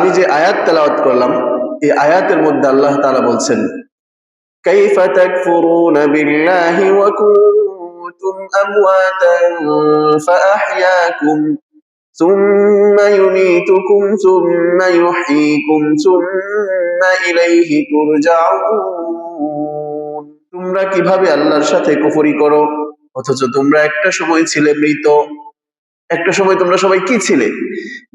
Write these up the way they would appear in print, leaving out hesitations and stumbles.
আমি যে আয়াত তেলাওয়াত করলাম, এই আয়াতের মধ্যে আল্লাহ তাআলা বলছেন, কাইফা তাকফুরুনা বিল্লাহি ওয়া কুনতুম আমওয়াতান ফাআহইয়াকুম সুম্মা ইউমীতুকুম সুম্মা ইউহয়ীকুম সুম্মা ইলাইহি তুরজাউন। তোমরা কিভাবে আল্লাহর সাথে কুফরি করো, অথচ তোমরা একটা সময় ছিলে মৃত। একটা সময় তোমরা সবাই কি ছিলে?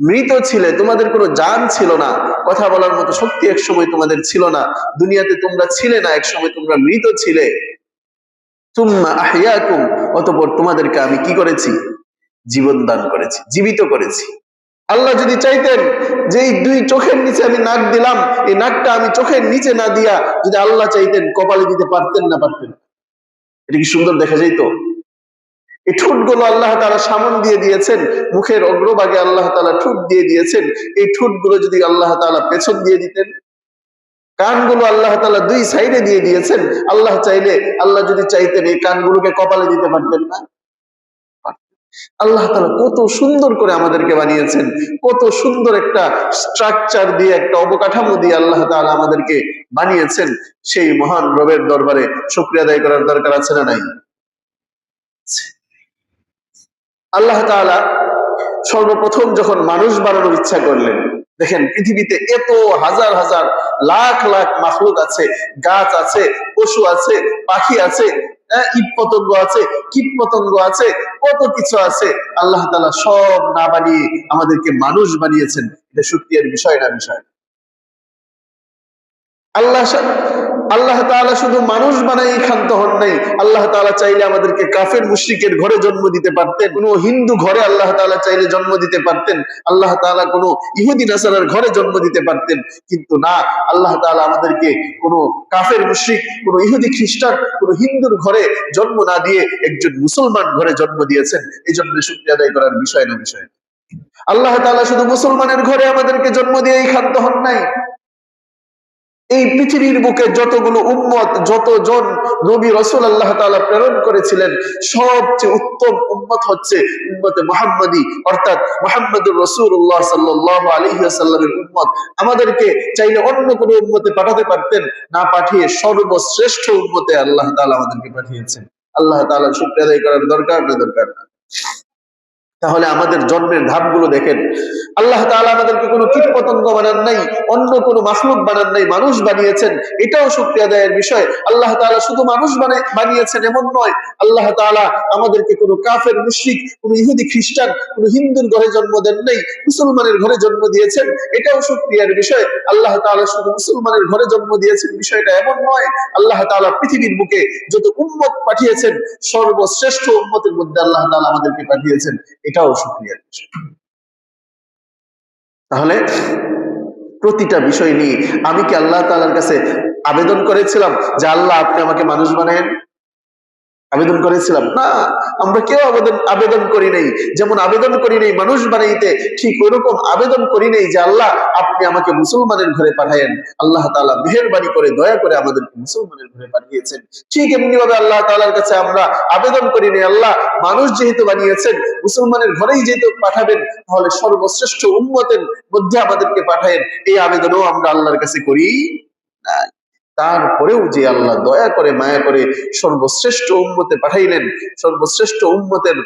মৃত ছিলে, তোমাদের কোনো জান ছিল না, কথা বলার মতো শক্তি এক সময় তোমাদের ছিল না, দুনিয়াতে তোমরা ছিলে না, এক সময় তোমরা মৃত ছিলে। সুম্মা আহইয়াকুম, অতঃপর তোমাদেরকে আমি কি করেছি? জীবন দান করেছি, জীবিত করেছি। আল্লাহ যদি চাইতেন যে এই দুই চোখের নিচে আমি নাক দিলাম, এই নাকটা আমি চোখের নিচে না দিয়া যদি আল্লাহ চাইতেন কপালে দিতে পারতেন না পারতেন? এটা কি সুন্দর দেখা যাইতো? এই ঠোঁটগুলো আল্লাহ তাআলা সামন দিয়ে দিয়েছেন, মুখের অগ্রভাগে আল্লাহ তাআলা ঠোঁট দিয়ে দিয়েছেন, এই ঠোঁটগুলো যদি আল্লাহ তাআলা পেছন দিয়ে দিতেন। কানগুলো আল্লাহ তাআলা দুই সাইডে দিয়ে দিয়েছেন, আল্লাহ চাইলে, আল্লাহ যদি চাইতেন এই কানগুলোকে কপালে দিতে পারতেন না? আল্লাহ তাআলা কত সুন্দর করে আমাদেরকে বানিয়েছেন, কত সুন্দর একটা স্ট্রাকচার দিয়ে, একটা অবকাঠামো দিয়ে আল্লাহ তাআলা আমাদেরকে বানিয়েছেন। সেই মহান রবের দরবারে শুকরিয়া আদায় করার দরকার আছে না নাই? আল্লাহ তাআলা সর্বপ্রথম যখন মানুষ বানানোর ইচ্ছা করলেন, দেখেন পৃথিবীতে এত হাজার হাজার লাখ লাখ মাখলুক আছে, গাছ আছে, পশু আছে, পাখি আছে, ইট পতঙ্গ আছে, কীট পতঙ্গ আছে, কত কিছু আছে। আল্লাহ তাআলা সব না বানিয়ে আমাদেরকে মানুষ বানিয়েছেন। এটা শুকরিয়ার বিষয় না? বিষয়। আল্লাহ তাআলা শুধু মানুষ বানাই ক্ষান্ত হন নাই, আল্লাহ তাআলা চাইলে আমাদেরকে কাফের মুশরিকের ঘরে জন্ম দিতে পারতেন, কোনো হিন্দু ঘরে আল্লাহ তাআলা চাইলে জন্ম দিতে পারতেন, আল্লাহ তাআলা কোনো ইহুদি নাসারার ঘরে জন্ম দিতে পারতেন, কিন্তু না, আল্লাহ তাআলা আমাদেরকে কোনো কাফের মুশরিক, কোনো ইহুদি খ্রিস্টান, কোনো হিন্দুর ঘরে জন্ম না দিয়ে একজন মুসলমান ঘরে জন্ম দিয়েছেন। এই জন্য শুকরিয়া আদায় করার বিষয় না? বিষয়। আল্লাহ তাআলা শুধু মুসলমানের ঘরে আমাদেরকে জন্ম দিয়েই ক্ষান্ত হন নাই। এই পৃথিবীর বুকে যতগুলো উম্মত, যতজন নবী রাসূল আল্লাহ তাআলা প্রেরণ করেছিলেন, সবচেয়ে উত্তম উম্মত হচ্ছে উম্মতে মুহাম্মাদী, অর্থাৎ মুহাম্মদুর রাসূলুল্লাহ সাল্লাল্লাহু আলাইহি ওয়াসাল্লামের উম্মত। আমাদেরকে চাইলে অন্য কোনো উম্মতে পাঠাতে পারতেন, না পাঠিয়ে সর্বশ্রেষ্ঠ উম্মতে আল্লাহ তাআলা আমাদেরকে পাঠিয়েছেন। আল্লাহ তাআলার শুকরিয়া আদায় করার দরকার না? দরকার না? তাহলে আমাদের জন্মের ধাপগুলো দেখেন। আল্লাহ তাআলা আমাদেরকে কোনো কীটপতঙ্গ বানান নাই, অন্য কোনো মাখলুক বানান নাই, মানুষ বানিয়েছেন। এটাও শুকরিয়া আদায়ের বিষয়। আল্লাহ তাআলা শুধু মানুষ বানিয়েছেন এমন নয়, আল্লাহ তাআলা আমাদেরকে কোনো কাফের মুশরিক, কোনো ইহুদি খ্রিস্টান, কোনো হিন্দুর ঘরে জন্ম দেন নাই, মুসলমানের ঘরে জন্ম দিয়েছেন। এটাও শুকরিয়ার বিষয়। আল্লাহ তাআলা শুধু মুসলমানের ঘরে জন্ম দিয়েছেন বিষয়টা এমন নয়, আল্লাহ তাআলা পৃথিবীর বুকে যত উম্মত পাঠিয়েছেন, সর্বশ্রেষ্ঠ উম্মতের মধ্যে আল্লাহ তাআলা আমাদেরকে পাঠিয়েছেন। এটাও শুকরিয়ার বিষয়। তাহলে প্রতিটা বিষয় নিয়ে আমি কি আল্লাহ তাআলার কাছে আবেদন করেছিলাম যে আল্লাহ আপনি আমাকে মানুষ বানায়েন? আবেদন করেছিলাম না? আমরা কেউ আবেদন করি নাই। যেমন আবেদন করি নাই মানুষ বানাইতে, ঠিক ওইরকম আবেদন করি নাই যে আল্লাহ আপনি আমাকে মুসলমানের ঘরে পাঠায়েন। আল্লাহ তাআলা মেহেরবানি করে, দয়া করে আমাদেরকে মুসলমানের ঘরে পাঠিয়েছেন। ঠিক এমনি ভাবে আল্লাহ তাআলার কাছে আমরা আবেদন করি নাই আল্লাহ মানুষ যেহেতু বানিয়েছেন, মুসলমানের ঘরেই যেহেতু পাঠাবেন, তাহলে সর্বশ্রেষ্ঠ উম্মতের মধ্যে আমাদেরকে পাঠায়েন। এই আবেদনও আমরা আল্লাহর কাছে করি না। তারপরেও যে আল্লাহ দয়া করে, মায়া করে সর্বশ্রেষ্ঠ উম্মতে পাঠাইলেন, সর্বশ্রেষ্ঠ উম্মতের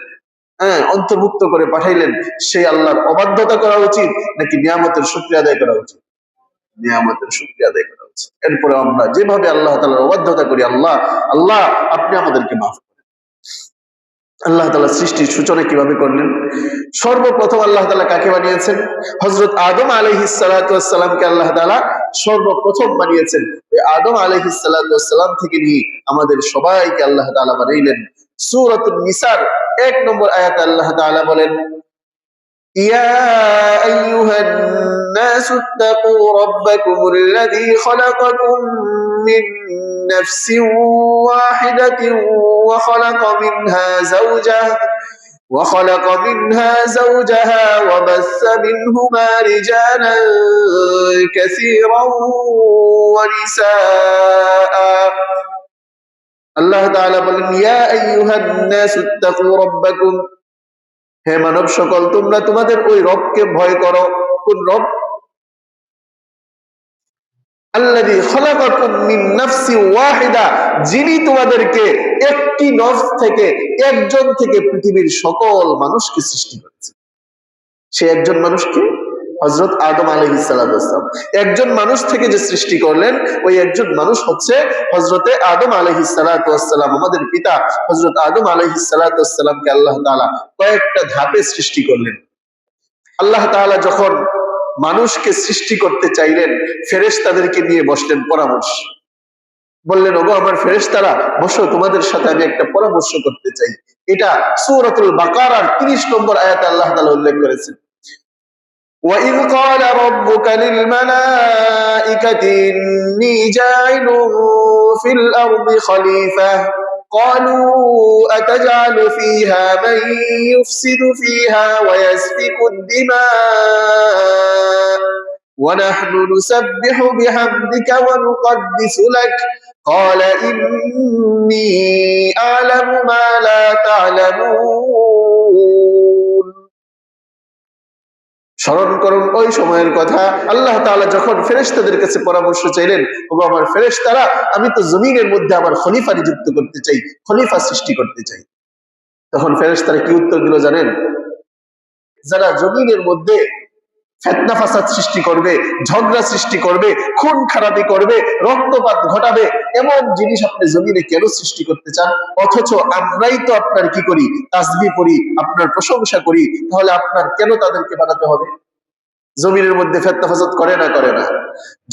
অন্তর্ভুক্ত করে পাঠাইলেন, সেই আল্লাহর অবাধ্যতা করা উচিত নাকি নিয়ামতের শুকরিয়া আদায় করা উচিত? নিয়ামতের শুকরিয়া আদায় করা উচিত। এরপরে আমরা যেভাবে আল্লাহ তাআলার অবাধ্যতা করি, আল্লাহ আল্লাহ আপনি আমাদেরকে মাফ করেন। আল্লাহ তাআলা সৃষ্টির সূচনা কিভাবে করলেন? সর্বপ্রথম আল্লাহ তাআলা কাকে বানিয়েছেন? হযরত আদম আলাইহিস সালাতু ওয়াস সালামকে আল্লাহ তাআলা সর্বপ্রথম বানিয়েছেন। এই আদম আলাইহিস সালাতু ওয়াস সালাম থেকে নিয়ে আমাদের সবাইকে আল্লাহ তাআলা বানাইলেন। সূরাতুন নিসার 1 নম্বর আয়াতে আল্লাহ তাআলা বলেন, ইয়া আইয়ুহান নাসু ইত্তাকু রাব্বাকুমুল্লাযী খালাকাকুম মিন নাফসিন ওয়াহিদাতিন ওয়া خلق منها زوجها وبث منهما رجالا كثيرا ونساء। আল্লাহ তাআলা বলেন, ইয়া আইয়ুহান নাসু ইত্তাকু রাব্বাকুম, হে মানব সকল তোমরা তোমাদের ওই রবকে ভয় করো। কোন রব? আল্লাযী খালাকাকুম মিন নাফসিন ওয়াহিদা, যিনি তোমাদেরকে একটি নফস থেকে, একজন থেকে পৃথিবীর সকল মানুষকে সৃষ্টি করেছেন। সে একজন মানুষকে হযরত আদম আলাইহিস সালাতু ওয়াস সালাম, একজন মানুষ থেকে যে সৃষ্টি করলেন, ওই একজন মানুষ হচ্ছে হযরতে আদম আলাইহিস সালাতু ওয়াস সালাম। আমাদের পিতা হযরত আদম আলাইহিস সালাতু ওয়াস সালামকে আল্লাহ তাআলা কয়েকটা ধাপে সৃষ্টি করলেন। আল্লাহ তাআলা যখন মানুষকে সৃষ্টি করতে চাইলেন, ফেরেশতাদেরকে নিয়ে বসলেন পরামর্শ, বললেন, ওগো আমার ফেরেশতারা, বসো, তোমাদের সাথে আমি একটা পরামর্শ করতে চাই। এটা সূরাতুল বাকারার 30 নম্বর আয়াতে আল্লাহ তাআলা উল্লেখ করেছেন। وَإِذْ قَالَ رَبُّكَ لِلْمَلَائِكَةِ إِنِّي جَاعِلٌ فِي الْأَرْضِ خَلِيفَةً قَالُوا أَتَجْعَلُ فِيهَا مَن يُفْسِدُ فِيهَا وَيَسْفِكُ الدِّمَاءَ وَنَحْنُ نُسَبِّحُ بِحَمْدِكَ وَنُقَدِّسُ لَكَ قَالَ إِنِّي أَعْلَمُ مَا لَا تَعْلَمُونَ। স্মরণ করুন ওই সময়ের কথা, আল্লাহ তাআলা যখন ফেরেশতাদের কাছে পরামর্শ চাইলেন, ওগো আমার ফেরেশতারা, আমি তো জমিনের মধ্যে আমার খলিফা নিযুক্ত করতে চাই, খলিফা সৃষ্টি করতে চাই। তখন ফেরেশতারা কি উত্তর দিল জানেন? যারা জমিনের মধ্যে ফিতনা ফাসাদ সৃষ্টি করবে, ঝগড়া সৃষ্টি করবে, খুন খারাপি করবে, রক্তপাত ঘটাবে, এমন জিনিস আপনি জমিনে কেন সৃষ্টি করতে চান? অথচ আমরাই তো আপনার কি করি? তাসবিহ করি, আপনার প্রশংসা করি, তাহলে আপনার কেন তাদেরকে বানাতে হবে? জমিনের মধ্যে ফিতনা ফাসাদ করে না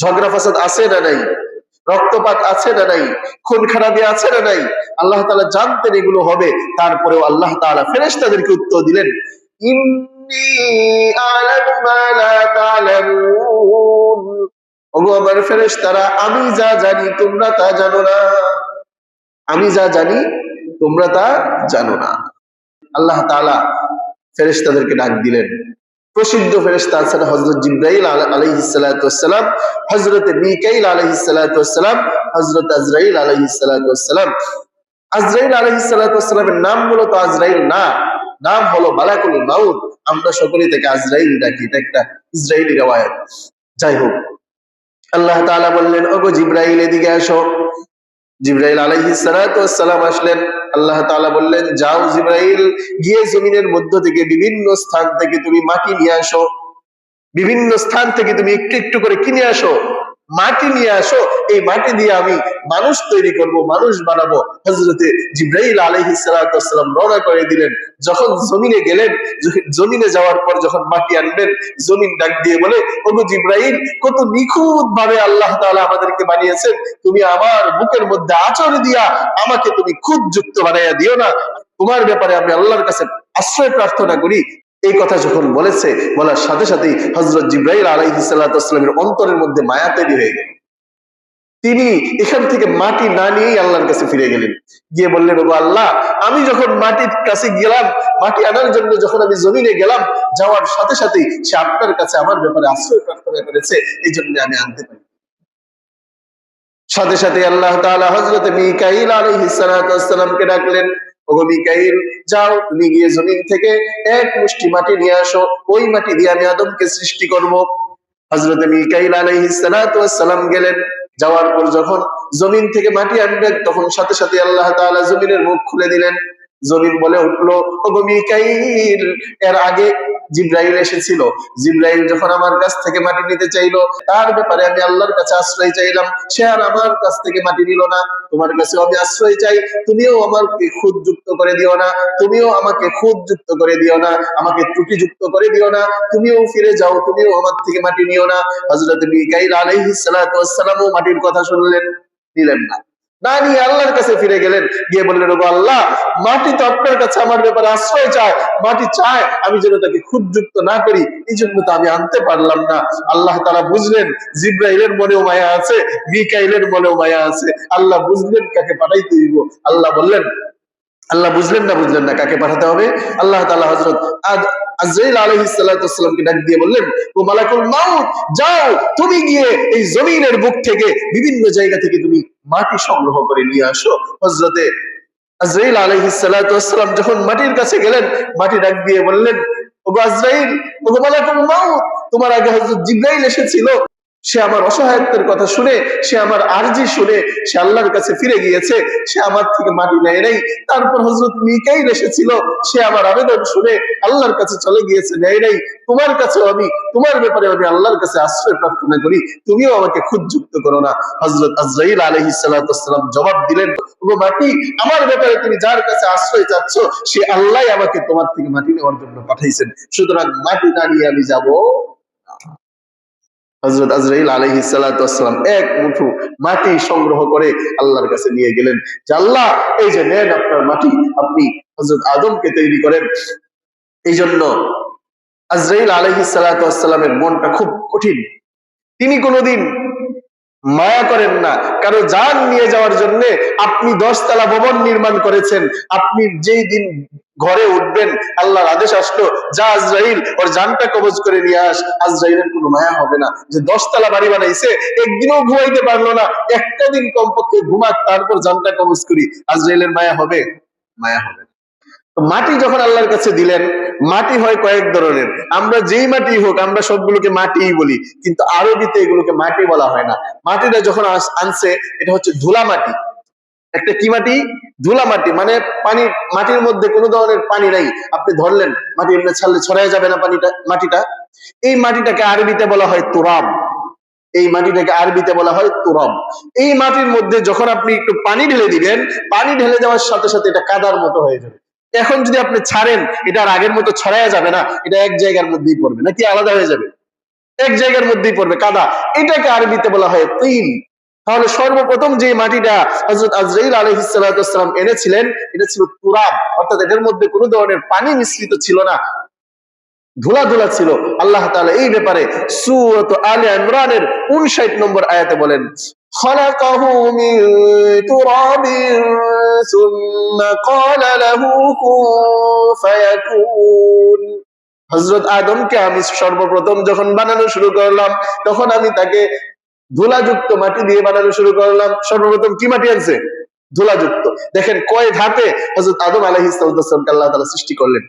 ঝগড়া ফাসাদ আছে না নাই, রক্তপাত আছে না নাই, খুন খারাপি আছে না নাই? আল্লাহ তাআলা জানতেন এগুলো হবে, তারপরেও আল্লাহ তাআলা ফেরেশতাদেরকে উত্তর দিলেন, ইন্নী আ'লামু মা লা তা'লামুন। ওগো আমার ফেরেশতারা, আমি যা জানি তোমরা তা জানো না, আমি যা জানি তোমরা তা জানো না। আল্লাহ তাআলা ফেরেশতাদেরকে ডাক দিলেন। প্রসিদ্ধ ফেরেশতা আছেন হযরত জিবরাইল আলাইহিস সালাতু ওয়াস সালাম, হযরত মিকাইল আলাইহিস সালাতু ওয়াস সালাম, হযরত আজরাইল আলাইহিস সালাতু ওয়াস সালাম। আজরাইল আলাইহিস সালাতু ওয়াস সালামের নাম মূলত আজরাইল না, নাম হলো মালাকুল মাউত। আমরা সকলেই তাকে আজরাইল ডাকি, এটা একটা ইসরাইলি রওয়ায়াত। যাই হোক, আল্লাহ তাআলা বললেন, ওগো জিবরাইল এদিকে আসো। জিবরাইল আলাইহিস সালাতু ওয়াস সালাম আসলেন। আল্লাহ তাআলা বললেন, যাও জিবরাইল, গিয়ে জমিনের মধ্য থেকে বিভিন্ন স্থান থেকে তুমি মাটি নিয়ে আসো, বিভিন্ন স্থান থেকে তুমি একটু একটু করে কিনে আসো, মাটি নিয়ে আসো। এই মাটি দিয়ে আমি মানুষ তৈরি করব, মানুষ বানাবো। হযরতে জিবরাইল আলাইহিস সালাতু ওয়াস সালাম রওনা করে দিলেন। যখন জমিনে গেলেন, জমিনে যাওয়ার পর যখন মাটি আনলেন, জমিন ডাক দিয়ে বলে, ওগো জিবরাইল, কত নিখুঁত ভাবে আল্লাহ তাআলা আমাদেরকে বানিয়েছেন, তুমি আমার বুকের মধ্যে আঁচড় দিয়া আমাকে তুমি খুদ যুক্ত বানাইয়া দিও না, তোমার ব্যাপারে আমি আল্লাহর কাছে আশ্রয় প্রার্থনা করি। এই কথা যখন বলেছে, বলার সাথে সাথেই হযরত জিবরাইল আলাইহিস সালাতু ওয়াস সালামের অন্তরের মধ্যে মায়া তৈরি হয়ে গেল। তিনি এখান থেকে মাটি না নিয়েই আল্লাহর কাছে ফিরে গেলেন, গিয়ে বললেন, ওগো আল্লাহ, আমি যখন মাটির কাছে গেলাম, মাটি আনার জন্য যখন আমি জমিনে গেলাম, যাওয়ার সাথে সাথেই সে আপনার কাছে আমার ব্যাপারে আশ্রয় প্রার্থনা করেছে, এই জন্য আমি আনতে পারি। সাথে সাথে আল্লাহ তাআলা হযরত মিকাইল আলাইহিস সালাতু ওয়াস সালামকে ডাকলেন, ওগো মিকাইল, যাও, তুমি গিয়ে জমিন থেকে এক মুষ্টি মাটি নিয়ে আসো, ওই মাটি দিয়ে আমি আদমকে সৃষ্টি করব। হযরত মিকাইল আলাইহিস সালাতু ওয়াস সালাম গেলেন। যাওয়ার পর যখন জমিন থেকে মাটি আনবেন, তখন সাথে সাথে আল্লাহ তাআলা জমিনের মুখ খুলে দিলেন। জমিন বলে উঠলো, ওগো মিকাইল, এর আগে জিবরাইল এসেছিল। জিবরাইল যখন আমার কাছ থেকে মাটি নিতে চাইলো, তার ব্যাপারে আমি আল্লাহর কাছে আশ্রয় চাইলাম, সে আর আমার কাছ থেকে মাটি নিল না। তোমার কাছে আমি আশ্রয় চাই, তুমিও আমাকে খুদ যুক্ত করে দিও না, তুমিও আমাকে খুদ যুক্ত করে দিও না, আমাকে ত্রুটি যুক্ত করে দিও না, তুমিও ফিরে যাও, তুমিও আমার থেকে মাটি নিও না। হযরত মিকাইল আলাইহিস সালাতু ওয়াস সালামও মাটির কথা শুনলেন, নিলেন না, না নিয়ে আল্লাহর কাছে ফিরে গেলেন, গিয়ে বললেন, ওগো আল্লাহ, মাটি তো আপনার কাছে আমার ব্যাপারে আশ্রয় চায়, মাটি চায় আমি যেন তাকে খুদ যুক্ত না করি, এই জন্য তো আমি আনতে পারলাম না। আল্লাহ তাআলা বুঝলেন জিবরাইলের মনেও মায়া আছে, মিকাইলের মনেও মায়া আছে। আল্লাহ বুঝলেন কাকে পাঠাইতে দিব। আল্লাহ বুঝলেন না কাকে পাঠাতে হবে। আল্লাহ তাআলা হযরত আজরাইল আলাইহিস সালাতু ওয়াস সালামকে ডাক দিয়ে বললেন, ও মালাকুল মাউত, যাও, তুমি গিয়ে এই জমিনের বুক থেকে বিভিন্ন জায়গা থেকে তুমি মাটি সংগ্রহ করে নিয়ে আসো। হযরতে আজরাইল আলাইহিস সালাতু ওয়াস সালাম যখন মাটির কাছে গেলেন, মাটি ডাক দিয়ে বললেন, ওগো আজরাইল, ওগো মালাকুল মাউত, তোমার আগে হযরত জিবরাইল এসেছিল, সে আমার অসহায়ত্বের কথা শুনে, সে আমার আরজি শুনে সে আল্লাহর কাছে ফিরে গিয়েছে, সে আমার থেকে মাটি নেয় নাই। তারপর হযরত মিকাইল এসেছিল, সে আমার আবেদন শুনে আল্লাহর কাছে চলে গিয়েছে, নেয় নাই। তোমার কাছেও আমি, তোমার ব্যাপারে আমি আল্লাহর কাছে আশ্রয় প্রার্থনা করি, তুমিও আমাকে খুঁতযুক্ত করো না। হযরত আজরাইল আলাইহিস সালাতু ওয়াস সালাম জবাব দিলেন, ও মাটি, আমার ব্যাপারে তুমি যার কাছে আশ্রয় চাচ্ছ সে আল্লাহই আমাকে তোমার থেকে মাটি নেওয়ার জন্য পাঠাইছেন, সুতরাং মাটি না নিয়ে আমি যাব। হযরত আজরাইল আলাইহিস সালাতু ওয়াস সালাম এক মুঠো মাটি সংগ্রহ করে আল্লাহর কাছে নিয়ে গেলেন, যে আল্লাহ, এই যে নেন আপনার মাটি, আপনি হযরত আদমকে তৈরি করেন। এই জন্য আজরাইল আলাইহিস সালাতু ওয়াস সালামের মনটা খুব কঠিন। তিনি কোনোদিন মায়া করেন না কারো জান নিয়ে যাওয়ার জন্য। আপনি 10 তলা ভবন নির্মাণ করেছেন, আপনি যেই দিন ঘরে উঠবেন আল্লাহর আদেশ আসলো, যা আজরাইল ওর জানটা কবজ করে নিয়ে আস, আজরাইলের কোনো মায়া হবে না। যে 10 তলা বাড়ি বানাইছে, একদিনও ঘুমাইতে পারলো না, একটা দিন কমপক্ষে ঘুমাক, তারপর জানটা কবজ করি, আজরাইলের মায়া হবে? মায়া হবে না। তো মাটি যখন আল্লাহর কাছে দিলেন, মাটি হয় কয়েক ধরনের। আমরা যেই মাটি হোক আমরা সবগুলোকে মাটিই বলি, কিন্তু আরবিতে এগুলোকে মাটি বলা হয় না। মাটিটা যখন আনছে, এটা হচ্ছে ধুলা মাটি। একটা কি মাটি? ধুলা মাটি, মানে পানি, মাটির মধ্যে কোনো ধরনের পানি নাই, আপনি ধরলেন মাটি এমনি ছাড়লে ছড়ায় যাবে না মাটিটা। এই মাটিটাকে আরবিতে বলা হয় তুরাব। এই মাটিটাকে আরবিতে বলা হয় তুরাব। এই মাটির মধ্যে যখন আপনি একটু পানি ঢেলে দিবেন, পানি ঢেলে যাওয়ার সাথে সাথে এটা কাদার মতো হয়ে যাবে। এখন যদি আপনি ছাড়েন, এটা আর আগের মতো ছড়ায়া যাবে না, এটা এক জায়গার মধ্যেই পড়বে, নাকি আলাদা হয়ে যাবে? এক জায়গার মধ্যেই পড়বে, কাদা। এটাকে আরবিতে বলা হয় তিন। তাহলে সর্বপ্রথম যে মাটিটা হযরত আজরাইল আলাইহিস সালাতু ওয়াস সালাম এনেছিলেন, এটা ছিল তুরাব, অর্থাৎ এটার মধ্যে কোনো ধরনের পানি মিশ্রিত ছিল না, ধুলা ধুলা ছিল। আল্লাহ তাআলা এই ব্যাপারে সূরা আলে ইমরানের 59 নম্বর আয়াতে বলেন, خلقه من تراب ثم قال له كن فيكون। হযরত আদমকে আমি সর্বপ্রথম যখন বানানো শুরু করলাম, তখন আমি তাকে ধুলাযুক্ত মাটি দিয়ে বানানো শুরু করলাম। সর্বপ্রথম কি মাটি আনছে? ধুলাযুক্ত। দেখেন কয় ধাপে হযরত আদম আলাইহিস সালামকে আল্লাহ তাআলা সৃষ্টি করলেন।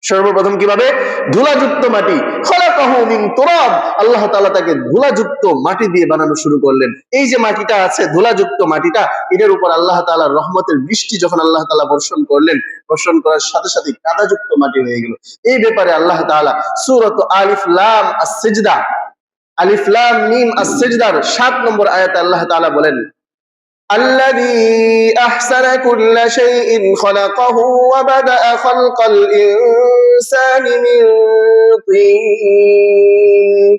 সর্বপ্রথম কিভাবে? ধুলাযুক্ত মাটি। খলাকাহু মিন তুরাব, আল্লাহ তাআলা তাকে ধুলাযুক্ত মাটি দিয়ে বানানো শুরু করলেন। এই যে মাটিটা আছে, ধুলাযুক্ত মাটিটা, এটার উপর আল্লাহ তাআলার রহমতের বৃষ্টি যখন আল্লাহ তাআলা বর্ষণ করলেন, বর্ষণ করার সাথে সাথে কাদাযুক্ত মাটি হয়ে গেল। এই ব্যাপারে আল্লাহ তাআলা সূরা আলিফ লাম আস-সিজদা, আলিফ লাম মিম আস-সিজদার 7 নম্বর আয়াতে আল্লাহ তাআলা বলেন, الذي أحسن كل شيء خلقه وبدأ خلق الإنسان من طين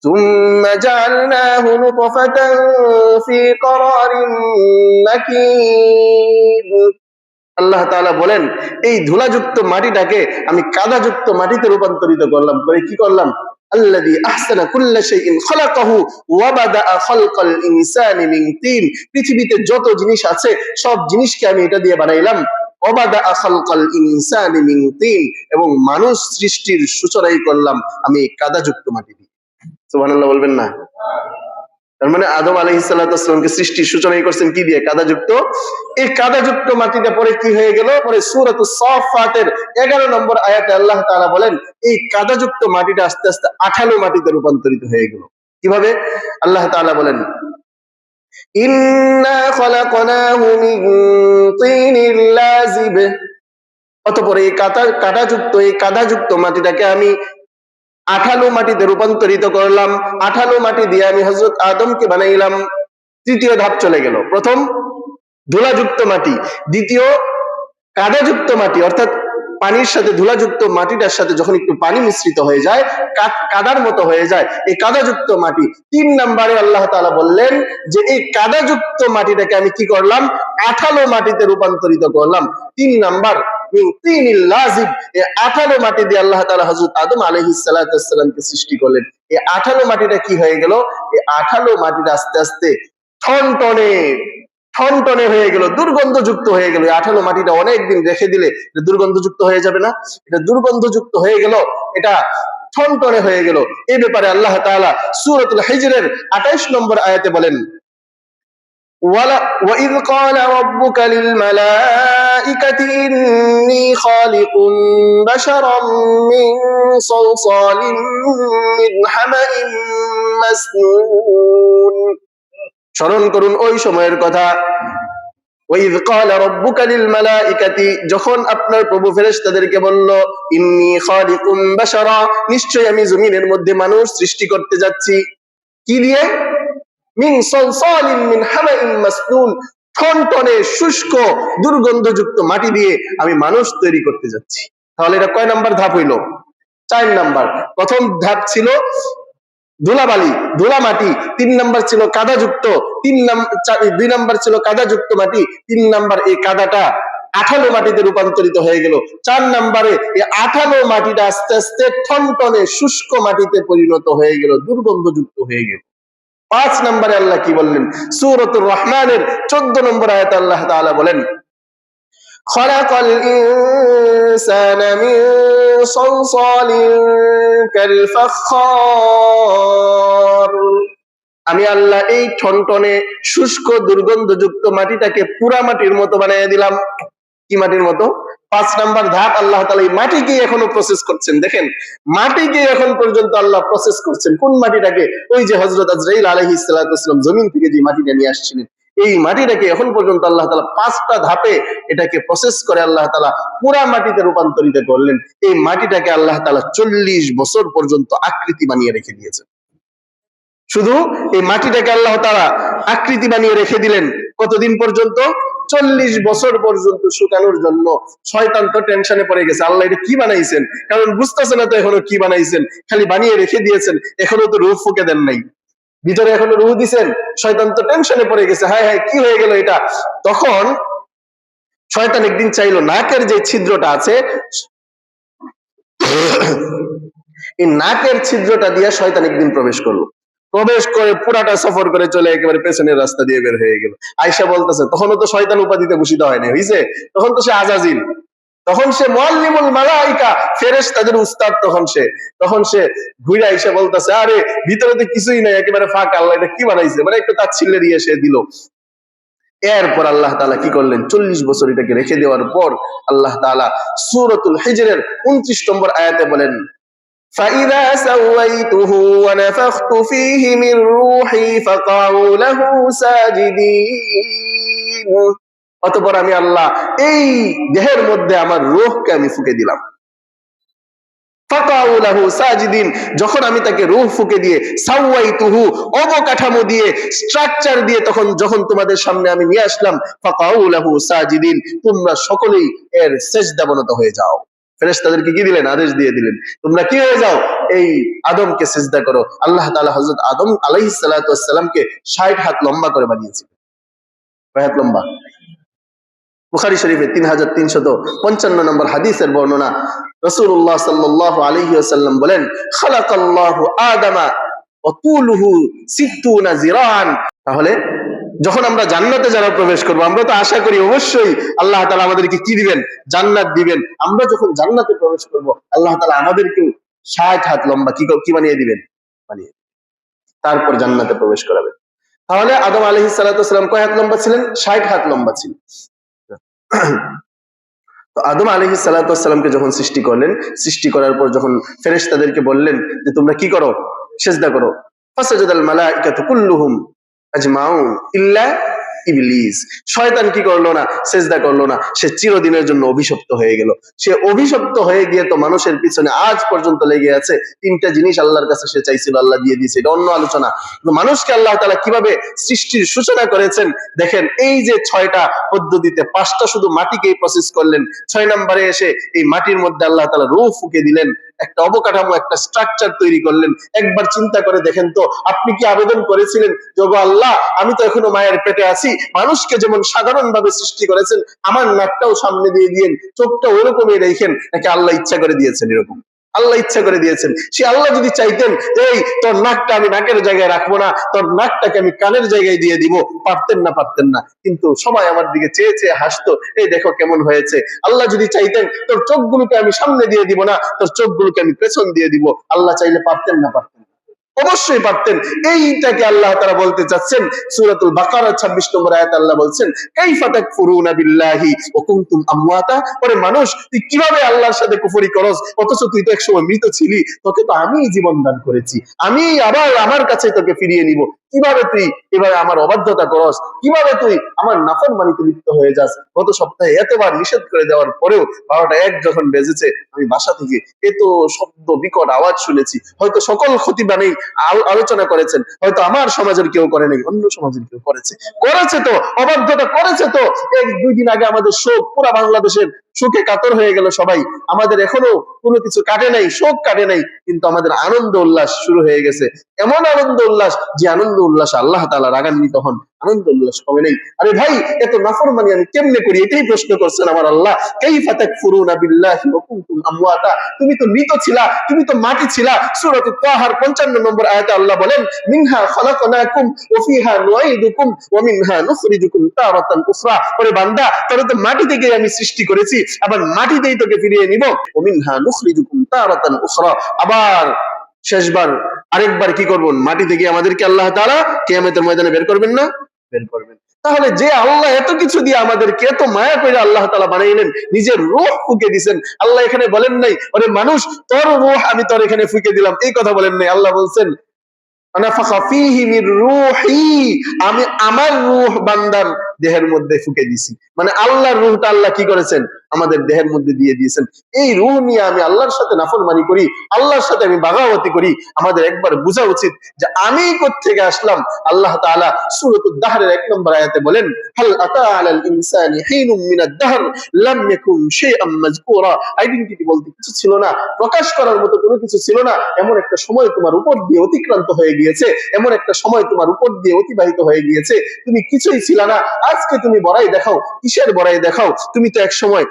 ثم جعلناه نطفة في قرار مكين। আল্লাহ তাআলা বলেন, এই ধুলাযুক্ত মাটিটাকে আমি কাদাযুক্ত মাটিতে রূপান্তরিত করলাম। করে কি করলাম? আল্লাযী আহসানা কুল্লা শাইইন খালাকাহু ওয়া বাদাআ খালকাল ইনসানি মিন তিন। পৃথিবীতে যত জিনিস আছে সব জিনিসকে আমি এটা দিয়ে বানাইলাম। ওয়া বাদাআ খালকাল ইনসানি মিন তিন, এবং মানুষ সৃষ্টির সূচনাই করলাম আমি কাদাযুক্ত মাটি দিয়ে। সুবহানাল্লাহ বলবেন না? তার মানে আদম আলাইহিস সালাতু ওয়াস সালামকে সৃষ্টির সূচনাই করছেন কি দিয়ে? কাদাযুক্ত। এই কাদাযুক্ত মাটিটা পরে কি হয়ে গেল? পরে সূরাতুস সাফফাতের 11 নম্বর আয়াতে আল্লাহ তাআলা বলেন, এই কাদাযুক্ত মাটিটা আস্তে আস্তে আঠালো মাটিতে রূপান্তরিত হয়ে গেল। কিভাবে? আল্লাহ তাআলা বলেন, ইন্না খলাকনাহু মিন তিনিল লাযিব। অতঃপর এই কাদাযুক্ত মাটিটাকে আমি আঠালো মাটিতে রূপান্তরিত করলাম। আঠালো মাটি দিয়ে আমি হযরত আদমকে বানাইলাম। তৃতীয় ধাপ চলে গেল। প্রথম ধুলাযুক্ত মাটি, দ্বিতীয় কাদাযুক্ত মাটি, অর্থাৎ পানির সাথে ধুলাযুক্ত মাটিটার সাথে যখন একটু পানি মিশ্রিত হয়ে যায়, কাদার মতো হয়ে যায়, এই কাদাযুক্ত মাটি। 3 নম্বরে আল্লাহ তাআলা বললেন যে এই কাদাযুক্ত মাটিটাকে আমি কি করলাম? আঠালো মাটিতে রূপান্তরিত করলাম। 3 নাম্বার তিনিল লাযিব, এই আঠালো মাটি দিয়ে আল্লাহ তাআলা হযরত আদম আলাইহিস সালাতু ওয়াস সালামকে সৃষ্টি করলেন। এই আঠালো মাটিটা কি হয়ে গেল? এই আঠালো মাটিটা আস্তে আস্তে ঠনটনে হয়ে গেল, দুর্গন্ধযুক্ত হয়ে গেল। আঠালো মাটিটা অনেকদিন রেখে দিলে দুর্গন্ধযুক্ত হয়ে যাবে না? এটা দুর্গন্ধযুক্ত হয়ে গেল, এটা ঠনটনে হয়ে গেল। এই ব্যাপারে আল্লাহ তাআলা সূরাতুল হিজরের 28 নম্বর আয়াতে বলেন, وإذ قال ربك للملائكة إني خالق بشرا من صلصال من حمأ مسنون স্মরণ করুন ওই সময়ের কথা وإذ قال ربك للملائكة যখন আপনার প্রভু ফেরেশতাদেরকে বলল ইন্নী খালিকুম বাশারা নিশ্চয়ই আমি জমিনের মধ্যে মানুষ সৃষ্টি করতে যাচ্ছি কি দিয়ে মিন সালসালিন মিন হামাইন মাসনুন ঠনঠনে শুষ্ক দুর্গন্ধযুক্ত মাটি দিয়ে আমি মানুষ তৈরি করতে যাচ্ছি তাহলে এটা কয় নাম্বার ধাপ হইলো 4 নাম্বার প্রথম ধাপ ছিল ধুলাবালি ধুলা মাটি 3 নাম্বার ছিল কাদাযুক্ত 2 নাম্বার ছিল কাদাযুক্ত মাটি 3 নাম্বার এই কাদাটা আঠালো মাটিতে রূপান্তরিত হয়ে গেল 4 নম্বরে এই আঠালো মাটিটা আস্তে আস্তে ঠনঠনে শুষ্ক মাটিতে পরিণত হয়ে গেল দুর্গন্ধযুক্ত হয়ে গেল 5 নম্বরে আল্লাহ কি বললেন সূরাতুর রহমানের 14 নম্বর আয়াতে আল্লাহ তাআলা বলেন খলাকাল ইনসানা মিন সালসালিন কাল ফাখখার আমি আল্লাহ এই ঠনঠনে শুষ্ক দুর্গন্ধযুক্ত মাটিটাকে পুরা মাটির মতো বানিয়ে দিলাম কি মাটির মতো 5 নাম্বার ধাপ আল্লাহ তাআলা এই মাটিকে এখনো প্রসেস করছেন দেখেন মাটিকে এখন পর্যন্ত আল্লাহ প্রসেস করছেন কোন মাটিটাকে ওই যে হযরত আজরাইল আলাইহিস সালাতু ওয়াসসালাম জমিন থেকে যে মাটিটা নিয়ে আসছিলেন এই মাটিটাকে এখন পর্যন্ত আল্লাহ তাআলা 5টা ধাপে এটাকে প্রসেস করে আল্লাহ তাআলা পুরা মাটিতে রূপান্তরিত করলেন এই মাটিটাকে আল্লাহ তাআলা 40 বছর পর্যন্ত আকৃতি বানিয়ে রেখে দিয়েছেন শুধু এই মাটিটাকে আল্লাহ তাআলা আকৃতি বানিয়ে রেখে দিলেন কতদিন পর্যন্ত 40 বছর পর্যন্ত শুকানোর জন্য শয়তান তো টেনশনে পড়ে গেছে আল্লাহ এটা কি বানাইছেন কারণ বুঝতেছে না তো এখনো কি বানাইছেন খালি বানিয়ে রেখে দিয়েছেন এখনো তো রূহ ফুঁকে দেন নাই ভিতরে এখনো রূহ দিবেন শয়তান তো টেনশনে পড়ে গেছে হায় হায় কি হয়ে গেল এটা তখন শয়তান একদিন চাইলো নাকের যে ছিদ্রটা আছে এই নাকের ছিদ্রটা দিয়ে শয়তান একদিন প্রবেশ করলো প্রবেশ করে পুরাটা সফর করে চলে একেবারে পেছনের রাস্তা দিয়ে বের হয়ে গেল আয়েশা বলতেছে তখনও তো শয়তান উপাধিতে ভূষিত হয়নি হইছে তখন তো সে আজাজিল তখন সে মুআল্লিমুল মালাইকা ফেরেশতাদের উস্তাদ তখন সে ঘুরে আয়েশা বলতেছে আরে ভিতরে তো কিছুই নাই একেবারে ফাঁকা আল্লাহ এটা কি বানাইছে মানে একটু তাচ্ছিল্যে দিয়ে সে দিল এরপর আল্লাহ তাআলা কি করলেন 40 বছর এটাকে রেখে দেওয়ার পর আল্লাহ তাআলা সূরাতুল হিজরের 29 নম্বর আয়াতে বলেন فإذا سويته ونفخت فيه من روحي فقعوا له ساجدين অতঃপর আমি আল্লাহ এই দেহের মধ্যে আমার রূহকে আমি ফুঁকে দিলাম ফাকাউ লাহু সাজিদিন যখন আমি তাকে রূহ ফুঁকে দিয়ে সাওয়াইতুহু অবকাঠামো দিয়ে স্ট্রাকচার দিয়ে যখন তোমাদের সামনে আমি নিয়ে আসলাম ফাকাউ লাহু সাজিদিন তোমরা সকলেই এর সিজদাবনত হয়ে যাও ফেরেশতাদেরকে কি দিলেন আদেশ দিয়ে দিলেন তোমরা কি হয়ে যাও এই আদমকে সিজদা করো আল্লাহ তাআলা হযরত আদম আলাইহিস সালাতু ওয়াস সালামকে 60 হাত লম্বা করে বানিয়েছিলেন কয় হাত লম্বা বুখারী শরীফে 3355 নম্বর হাদিসের বর্ণনা রাসূলুল্লাহ সাল্লাল্লাহু আলাইহি ওয়াসাল্লাম বলেন খালাকাল্লাহু আদামা ওয়া তুলুহু 60 জিরান তাহলে যখন আমরা জান্নাতে যারা প্রবেশ করব আমরা তো আশা করি অবশ্যই আল্লাহ তাআলা আমাদেরকে কি দিবেন জান্নাত দিবেন আমরা যখন জান্নাতে প্রবেশ করব আল্লাহ তাআলা আমাদেরকে 60 হাত লম্বা কি বানিয়ে দিবেন বানিয়ে তারপর জান্নাতে প্রবেশ করাবেন তাহলে আদম আলাইহিস সালাতু ওয়াস সালাম কয় হাত লম্বা ছিলেন 60 হাত লম্বা ছিলেন তো আদম আলাইহিস সালাতু ওয়াস সালামকে যখন সৃষ্টি করলেন সৃষ্টি করার পর যখন ফেরেশতাদেরকে বললেন যে তোমরা কি করো সিজদা করো ফাসাজাদাল মালাইকাতু কুল্লুহুম আজমাউন ইল্লা ইবলিস শয়তান কি করলো না সিজদা করলো না সে চিরদিনের জন্য অভিশপ্ত হয়ে গেল সে অভিশপ্ত হয়ে গিয়ে তো মানুষের পিছনে আজ পর্যন্ত লেগে আছে 3টা জিনিস আল্লাহর কাছে সে চাইছিল আল্লাহ দিয়ে দিয়েছে এটা অন্য আলোচনা কিন্তু মানুষকে আল্লাহ তাআলা কিভাবে সৃষ্টির সূচনা করেছেন দেখেন এই যে 6টা পদ্ধতিতে 5টা শুধু মাটিকেই প্রসেস করলেন 6 নম্বরে এসে এই মাটির মধ্যে আল্লাহ তাআলা রূহ ফুঁকে দিলেন একটা অবকাঠামো একটা স্ট্রাকচার তৈরি করলেন একবার চিন্তা করে দেখেন তো আপনি কি আবেদন করেছিলেন যে গো আল্লাহ আমি তো এখনো মায়ের পেটে আছি মানুষকে যেমন সাধারণ ভাবে সৃষ্টি করেছেন আমার নাকটাও সামনে দিয়ে দিয়েন চোখটা ওরকমই রেখেন নাকি আল্লাহ ইচ্ছা করে দিয়েছেন এরকম আল্লাহ ইচ্ছা করে দিয়েছেন সে আল্লাহ যদি চাইতেন এই তোর নাকটা আমি নাকের জায়গায় রাখবো না তোর নাকটাকে আমি কানের জায়গায় দিয়ে দিব পারতেন না কিন্তু সবাই আমার দিকে চেয়ে চেয়ে হাসতো এই দেখো কেমন হয়েছে আল্লাহ যদি চাইতেন তোর চোখগুলোকে আমি সামনে দিয়ে দিব না তোর চোখগুলোকে আমি পেছন দিয়ে দিব আল্লাহ চাইলে পারতেন না অবশ্যই পারতেন। এইটাকে আল্লাহ তাআলা বলতে চাচ্ছেন সূরাতুল বাকারা 26 নম্বর আয়াতে আল্লাহ বলছেন, কাইফা তাকফুরুনা বিল্লাহি ওয়া কুনতুম আমওয়াতা। ওরে মানুষ, তুই কিভাবে আল্লাহর সাথে কুফরি করস, অথচ তুই তো একসময় মৃত ছিলি, তোকে তো আমিই জীবন দান করেছি, আমি আবার আমার কাছে তোকে ফিরিয়ে নিব। কিভাবে তুই এভাবে আমার অবাধ্যতা করস, কিভাবে তুই আমার নাফরমানিতে লিপ্ত হয়ে যাস। গত সপ্তাহে এতবার নিষেধ করে দেওয়ার পরেও 12টা 1 যখন বেজেছে, আমি বাসা থেকে এত শব্দ বিকট আওয়াজ শুনেছি। হয়তো সকল খতিবানেই আলোচনা করেছেন, হয়তো আমার সমাজের কেউ করে নাই, অন্য সমাজের কেউ করেছে, তো অবাধ্যতা করেছে। তো 1-2 দিন আগে আমাদের শোক, পুরা বাংলাদেশের শোকে কাতর হয়ে গেল সবাই। আমাদের এখনো কোনো কিছু কাটে নাই, শোক কাটে নাই, কিন্তু আমাদের আনন্দ উল্লাস শুরু হয়ে গেছে। এমন আনন্দ উল্লাস, যে আনন্দ উল্লাস আল্লাহ তাআলা রাগান্বিত হন, আনন্দ উল্লাস কমে নেই। আরে ভাই, এত নাফরমানি আমি কেমনে করি, এটাই প্রশ্ন করছেন আমার আল্লাহ। কাইফা তাকফুরুনা বিল্লাহি ওয়া কুনতুম আমওয়াতা। তুমি তো মৃত ছিলা, তুমি তো মাটি ছিলা। সূরাতুত তাহার 55 নম্বর আয়াতে আল্লাহ বলেন, মিনহা খালাকনাকুম ওয়া ফিহা নুঈদুকুম ওয়া মিনহা নুখরিজুকুম তারাতান উখরা। ওরে বান্দা, তোরে তো মাটি থেকে আমি সৃষ্টি করেছি, আবার মাটিতেই তোকে ফিরিয়ে নিব। ওয়া মিনহা নুখরিজুকুম তারাতান উখরা। আবার শেষবার আরেকবার কি করবেন, মাটি থেকে আমাদেরকে আল্লাহ তাআলা কিয়ামতের ময়দানে বের করবেন না? বের করবেন। তাহলে যে আল্লাহ এত কিছু দিয়ে আমাদেরকে এত মায়া করে আল্লাহ তাআলা বানাইলেন, নিজের রূহ ফুঁকে দিয়েছেন। আল্লাহ এখানে বলেন নাই, ওরে মানুষ, তোর রূহ আমি তোর এখানে ফুঁকে দিলাম, এই কথা বলেন নাই। আল্লাহ বলছেন, আনাফাখা ফীহি মির রূহি, আমি আমার রূহ বান্দার দেহের মধ্যে ফুঁকে দিছি। মানে আল্লাহর রূহটা আল্লাহ কি করেছেন, আমাদের দেহের মধ্যে দিয়ে দিয়েছেন। এই রূহ নিয়ে আমি আল্লাহর সাথে নাফরমানি করি, আল্লাহর সাথে আমি বাগাওয়াতি করি। আমাদের একবার বোঝা উচিত যে আমি কোত্থেকে আসলাম। আল্লাহ তাআলা সূরাতুদ দাহরের 1 নম্বর আয়াতে বলেন, হাল আতা আলাল ইনসানি হিনুম মিনাদ দাহর লাম ইয়াকুন শাইআম মাযকুরা। আইডেন্টিটি বলতে কিছু ছিল না, প্রকাশ করার মতো কোনো কিছু ছিল না। এমন একটা সময় তোমার উপর দিয়ে অতিক্রান্ত হয়ে গিয়েছে, এমন একটা সময় তোমার উপর দিয়ে অতিবাহিত হয়ে গিয়েছে, তুমি কিছুই ছিল না। আজকে তুমি বড়াই দেখাও, কিসের বড়াই দেখাও? তুমি তো এক সময়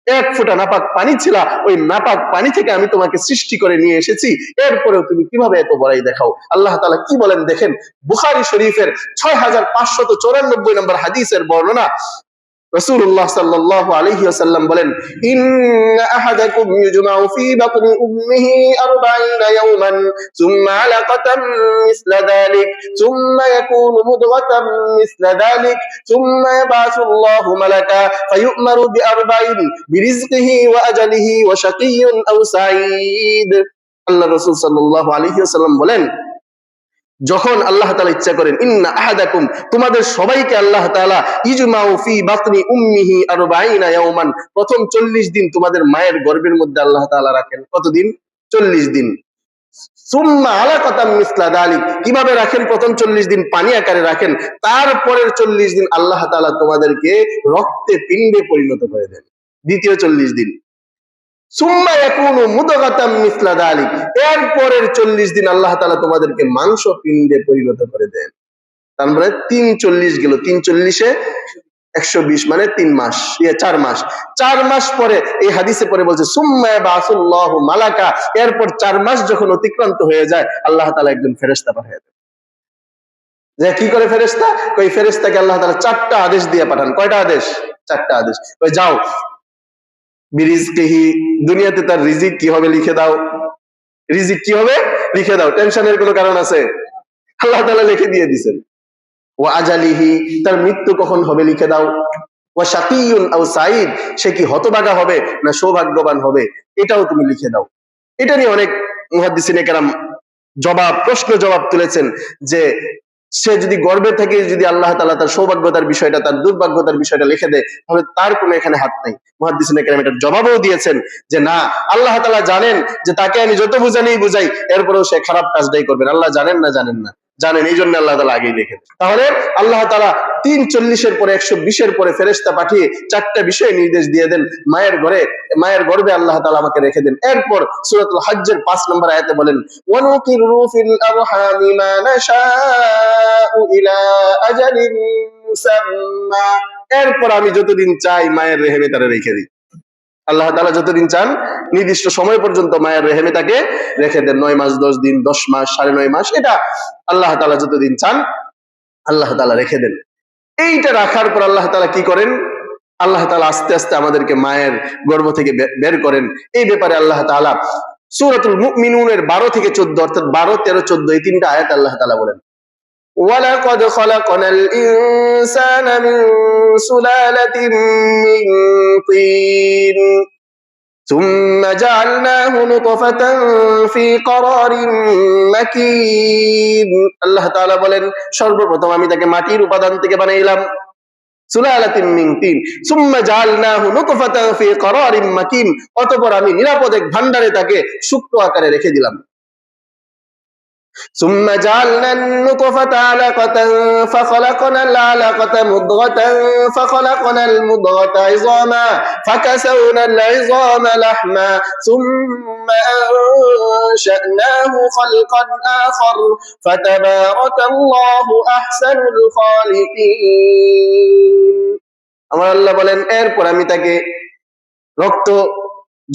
1 ফোঁটা নাপাক পানি ছিলা, ওই নাপাক পানি থেকে আমি তোমাকে সৃষ্টি করে নিয়ে এসেছি, এরপরেও তুমি কিভাবে এত বড়াই দেখাও? আল্লাহ তাআলা কি বলেন দেখেন, বুখারী শরীফের 6594 নম্বর হাদিসের বর্ণনা। রাসূলুল্লাহ সাল্লাল্লাহু আলাইহি ওয়াসাল্লাম বলেন, ইন্না আহাদাকুম ইউজমাউ ফি বাতনি উম্মিহি 40 ইয়াওমান সুম্মা আলাকাতাম মিসলা যালিক সুম্মা ইয়াকুনু মুদগাতাম মিসলা যালিক সুম্মা ইয়াবাসুল্লাহু মালাকা ফায়ু'মারু বি40 বিরিজকিহি ওয়া আজালিহি ওয়া শাকিয়্যুন আও সাঈদ। আল্লাহ রাসূল সাল্লাল্লাহু আলাইহি ওয়াসাল্লাম বলেন, যখন আল্লাহ তাআলা ইচ্ছা করেন, ইন্না আহাদাকুম, তোমাদের সবাইকে আল্লাহ তাআলা ইজমাউ ফি বাতনি উম্মিহি 40 ইয়াওমান, প্রথম 40 দিন তোমাদের মায়ের গর্ভের মধ্যে আল্লাহ তাআলা রাখেন। কতদিন? 40 দিন। সুম্মা আলাকাতাম মিসলা যালিক, কিভাবে রাখেন? প্রথম 40 দিন পানি আকারে রাখেন, তারপরের 40 দিন আল্লাহ তাআলা তোমাদেরকে রক্তে পিণ্ডে পরিণত করে দেন। দ্বিতীয় 40 দিন সুম্মা ইয়াকুনু মুদগাতাম মিসলা যালিক, এরপরের 40 দিন আল্লাহ তাআলা তোমাদেরকে মাংস পিণ্ডে পরিণত করে দেন। তার মানে 3 গেল, 3 120 মানে 3 মাস, 4 মাস। 4 মাস পরে এই হাদিসে পরে বলছে, সুম্মা ইয়াবাসুল্লাহু মালাকা, এরপর 4 মাস যখন অতিক্রান্ত হয়ে যায়, আল্লাহ তাআলা একজন ফেরেশতা পাঠিয়ে দেন। যে কি করে ফেরেশতা? ওই ফেরেশতাকে আল্লাহ তাআলা 4টা আদেশ দিয়ে পাঠান। কয়টা আদেশ? 4টা আদেশ। ওই যাও, বিরিজকিহি, দুনিয়াতে তার রিজিক কি হবে লিখে দাও। রিজিক কি হবে লিখে দাও, টেনশনের কোনো কারণ আছে? আল্লাহ তাআলা লিখে দিয়ে দিবেন। ওয়া আজালিহি, তার মৃত্যু কখন হবে লিখে দাও। ওয়া শাকিয়্যুন আও সাঈদ, সে কি হতভাগা হবে না সৌভাগ্যবান হবে, এটাও তুমি লিখে দাও। এটা নিয়ে অনেক মুহাদ্দিসিনে কেরাম প্রশ্ন জবাব তুলেছেন যে সে যদি গর্বে থেকে যদি আল্লাহ তাআলা তার সৌভাগ্যতার বিষয়টা, তার দুর্ভাগ্যতার বিষয়টা লিখে দেয়, তাহলে তার কোনো এখানে হাত নাই। মুহাদ্দিসিনে কেরাম এটার জবাবও দিয়েছেন যে না, আল্লাহ তাআলা জানেন যে তাকে আমি যত বুঝাই এরপরেও সে খারাপ কাজটাই করবেন। আল্লাহ জানেন না? জানেন না, জানেন। এই জন্য আল্লাহ তাআলা আগেই লিখে দেন। তাহলে আল্লাহ তাআলা 340 পরে 120 পরে ফেরেশতা পাঠিয়ে 4টা বিষয় নির্দেশ দিয়ে দেন, মায়ের গর্ভে আল্লাহ তাআলা আমাকে রেখে দেন। এরপর সূরাতুল হজ্জের 5 নম্বর আয়াতে বলেন, ওয়ানুকিরু ফিল আরহামি মা নাশাউ ইলা আজালিন মুসাম্মা, এরপর আমি যতদিন চাই মায়ের রেহেমে তারে রেখে দিই। আল্লাহ তাআলা যতদিন চান নির্দিষ্ট সময় পর্যন্ত মায়ের রেহেমে তাকে রেখে দেন। 9 মাস, 10 দিন, 10 মাস, 9.5 মাস, এটা আল্লাহ তাআলা যতদিন চান আল্লাহ তাআলা রেখে দেন। এইটা রাখার পর আল্লাহ তাআলা কি করেন? আল্লাহ তাআলা আস্তে আস্তে আমাদেরকে মায়ের গর্ভ থেকে বের করেন। এই ব্যাপারে আল্লাহ তাআলা সূরাতুল মুমিনুনের 12 থেকে 14, অর্থাৎ 12, 13, 14 এই তিনটা আয়াত আল্লাহ তাআলা বলেন, ওয়ালাকাদ খালাকনাল ইনসানা মিন সুলালাতিন মিন তিন সুম্মা জাআলনাহু নুতফাতান ফি করারিন মাকিন। আল্লাহ তাআলা বলেন, সর্বপ্রথম আমি তাকে মাটির উপাদান থেকে বানাইলাম, সুলালাতিন মিন তিন, সুম্মা জাআলনাহু নুতফাতান ফি করারিন মাকিন, অতঃপর আমি নিরাপদ এক ভান্ডারে তাকে শুক্র আকারে রেখে দিলাম। ثم جعلنا النطفة علقة فخلقنا العلقة مضغة فخلقنا المضغة عظاما فكسونا العظام لحما ثم أنشأناه خلقا آخر فتبارك الله أحسن الخالقين। আমার আল্লাহ বলেন, এরপর আমি তাকে রক্ত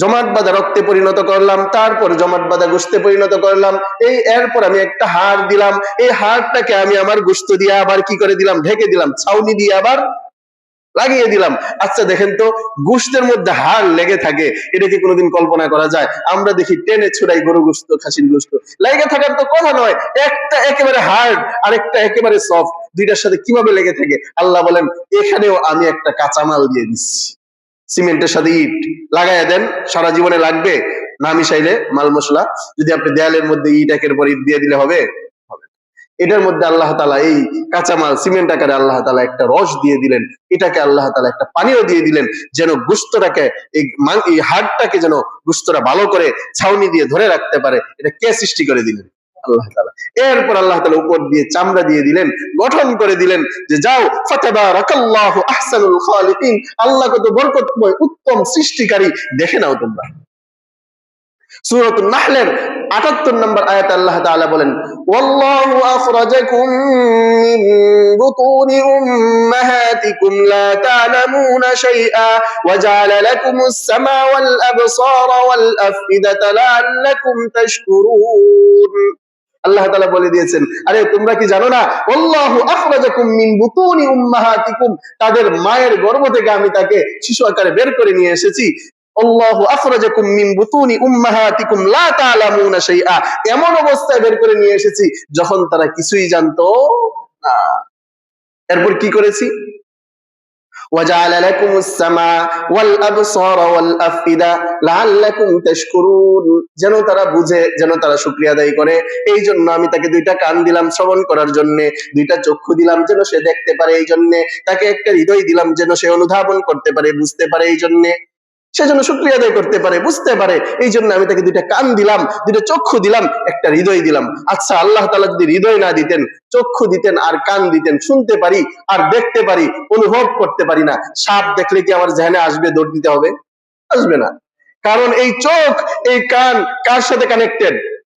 জমাট বাঁধা রক্তে পরিণত করলাম, তারপর জমাট বাঁধা গোশতে পরিণত করলাম, এরপর আমি একটা হাড় দিলাম, এই হাড়টাকে আমি আমার গোশত দিয়ে আবার কি করে দিলাম, ঢেকে দিলাম, ছাউনি দিয়ে আবার লাগিয়ে দিলাম। আচ্ছা দেখেন তো, গোশতের মধ্যে হাড় লেগে থাকে, এটা কি কোনোদিন কল্পনা করা যায়? আমরা দেখি টেনে ছুড়াই গরু গোশত, খাসির গোশত, লেগে থাকার তো কথা নয়, একটা একেবারে হার্ড আর একটা একেবারে সফট, দুইটার সাথে কিভাবে লেগে থাকে? আল্লাহ বলেন, এখানেও আমি একটা কাঁচামাল দিয়ে দিচ্ছি, সিমেন্টের সাথে ইট লাগাইয়া দেন, সারা জীবনে লাগবে না মিশাইলে মাল মশলা, যদি আপনি দেয়ালের মধ্যে ইট একের পর ইট দিয়ে দিলে হবে? এটার মধ্যে আল্লাহ তাআলা এই কাঁচামাল সিমেন্ট আকারে আল্লাহ তাআলা একটা রস দিয়ে দিলেন, এটাকে আল্লাহ তাআলা একটা পানিও দিয়ে দিলেন, যেন গোশতটাকে এই হাড়টাকে যেন গোশতটা ভালো করে ছাউনি দিয়ে ধরে রাখতে পারে। এটা কে সৃষ্টি করে দিলেন? আল্লাহ তাআলা। এরপর আল্লাহ তাআলা উপর দিয়ে চামড়া দিয়ে দিলেন, গঠন করে দিলেন যে যাও, ফাতাবারাকাল্লাহু আহসানুল খালিকিন, আল্লাহ কত বরকতময় উত্তম সৃষ্টিকারী, দেখে নাও তোমরা। সূরাতুন নাহলের ৭৮ নম্বর আয়াতে আল্লাহ তাআলা বলেন, ওয়াল্লাহু আখরাজাকুম মিন বুতুনি উম্মাহাতিকুম লা তা'লামুনা শাইআ ওয়া জা'আলা লাকুমুস সামা ওয়াল আবসারা ওয়াল আফইদাতা লাআল্লাকুম তাশকুরুন। আল্লাহ তাআলা বলে দিয়েছেন, আরে তোমরা কি জানো না, আল্লাহু আখরাজাকুম মিন বুতুনি উম্মাহাতিকুম, তাদের মায়ের গর্ভ থেকে আমি তাকে শিশু আকারে বের করে নিয়ে এসেছি। আল্লাহু আখরাজাকুম মিন বুতুনি উম্মাহাতিকুম লা তা'লামুনা শাইআ, এমন অবস্থায় বের করে নিয়ে এসেছি যখন তারা কিছুই জানতো না। এরপর কি করেছি? ওয়াজআলা লাকুমুস সামা ওয়াল আবসারা ওয়াল আফইদা লাআল্লাকুম তাশকুরুন, যেন তারা বুঝে, যেন তারা শুকরিয়া আদায় করে, এই জন্য আমি তাকে দুইটা কান দিলাম শ্রবণ করার জন্য, দুইটা চক্ষু দিলাম যেন সে দেখতে পারে, এই জন্য তাকে একটা হৃদয় দিলাম যেন সে অনুধাবন করতে পারে, বুঝতে পারে, এই জন্য সেজন্য শুকরিয়া আদায় করতে পারে, বুঝতে পারে, এই জন্য আমি তাকে দুইটা কান দিলাম, দুইটা চক্ষু দিলাম, একটা হৃদয় দিলাম। আচ্ছা আল্লাহ তাআলা যদি হৃদয় না দিতেন, চক্ষু দিতেন আর কান দিতেন, শুনতে পারি আর দেখতে পারি, অনুভব করতে পারি না, সাপ দেখলে কি আমার জেহনে আসবে, দৌড় দিতে হবে? আসবে না। কারণ এই চোখ, এই কান কার সাথে কানেক্টেড?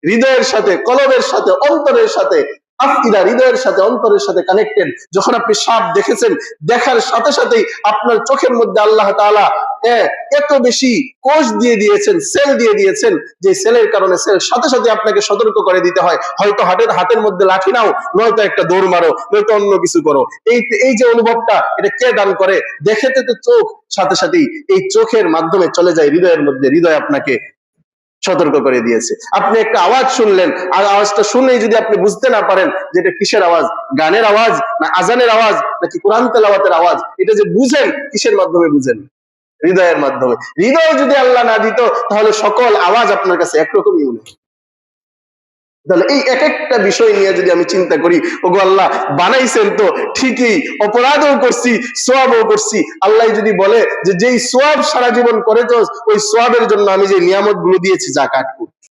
হৃদয়ের সাথে, কলবের সাথে, অন্তরের সাথে, আফইদা হৃদয়ের সাথে, অন্তরের সাথে কানেক্টেড। যখন আপনি সাপ দেখেছেন, দেখার সাথে সাথেই আপনার চোখের মধ্যে আল্লাহ তাআলা এত বেশি কোষ দিয়ে দিয়েছেন, সেল দিয়ে দিয়েছেন, যে সেলের কারণে সেল সাথে সাথে আপনাকে সতর্ক করে দিতে হয়, হয়তো হাতের মধ্যে লাঠি নাও, নয়তো একটা দৌড় মারো, নয়তো অন্য কিছু করো। এই যে অনুভবটা, এটা কে দান করে? দেখেতে তো চোখ, সাথে সাথেই এই চোখের মাধ্যমে চলে যায় হৃদয়ের মধ্যে, হৃদয় আপনাকে সতর্ক করে দিয়েছে। আপনি একটা আওয়াজ শুনলেন, আর আওয়াজটা শুনেই যদি আপনি বুঝতে না পারেন যে এটা কিসের আওয়াজ, গানের আওয়াজ না আজানের আওয়াজ নাকি কোরআন তেলাওয়াতের আওয়াজ, এটা যে বুঝেন কিসের মাধ্যমে বুঝেন? হৃদয়ের মাধ্যমে। হৃদয় যদি আল্লাহ না দিত, তাহলে সকল আওয়াজ আপনার কাছে একরকমই মনে হয়। তাহলে এই এক একটা বিষয় নিয়ে যদি আমি চিন্তা করি, ওগো আল্লাহ বানাইছেন তো ঠিকই, অপরাধও করছি, সওয়াবও করছি, আল্লাহ যদি বলে যে যেই সওয়াব সারা জীবন করেছ, ওই সওয়াবের জন্য আমি যে নিয়ামত গুলো দিয়েছি যা কাটবো,